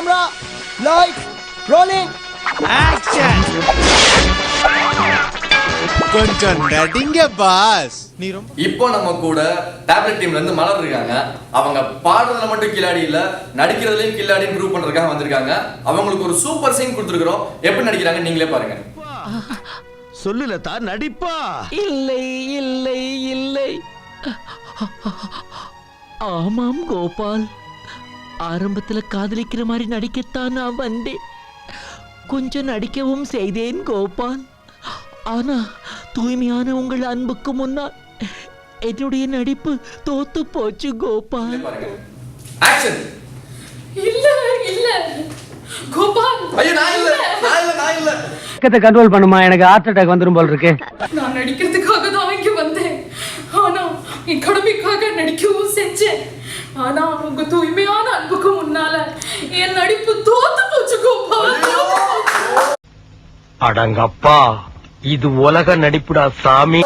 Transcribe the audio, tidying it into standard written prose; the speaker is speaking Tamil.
Camera, lights, rolling, action. கொஞ்சம் நடிங்க பாஸ். இப்போ நம்ம கூட டேப்லெட் டீம்ல இருந்து மலர் இருக்காங்க. அவங்க பாடுறதுல மட்டும் கில்லாடி இல்ல, நடிக்கிறதுலயும் கில்லாடின்னு ப்ரூவ் பண்றதுக்காக வந்திருக்காங்க. அவங்களுக்கு ஒரு சூப்பர் சீன் கொடுத்துருக்கோம். எப்படி நடிக்கிறாங்க நீங்களே பாருங்க. சொல்லுல தான் நடிப்பா. இல்லை இல்லை இல்லை. ஆமாம் கோபால், ஆரம்பத்துல காதலிக்கிற மாதிரி நடிக்கத்தான் நான் வந்தேன். கொஞ்சம் நடிக்கவும் செய்தேன் கோபால். ஆனா தூய்மையான உங்கள் அன்புக்கு முன்னால் என்னுடைய நடிப்பு தோத்து போச்சு கோபால். ஆக்சன். இல்ல இல்ல கோபால். ஐயோ நான் இல்ல. கத்தை கண்ட்ரோல் பண்ணுமா, எனக்கு ஹார்ட் அட்டாக் வந்துரும் போல இருக்கு. நான் நடிக்கிறதுக்காக தான் இங்க வந்தேன். ஆனா என் கடமைக்காக நடிக்கவும் செஞ்சேன். ஆனா உங்க தூய்மையான அன்புக்கு முன்னால என் நடிப்பு தோத்து போச்சு கோபால். அடங்கப்பா, இது உலக நடிப்புடா சாமி.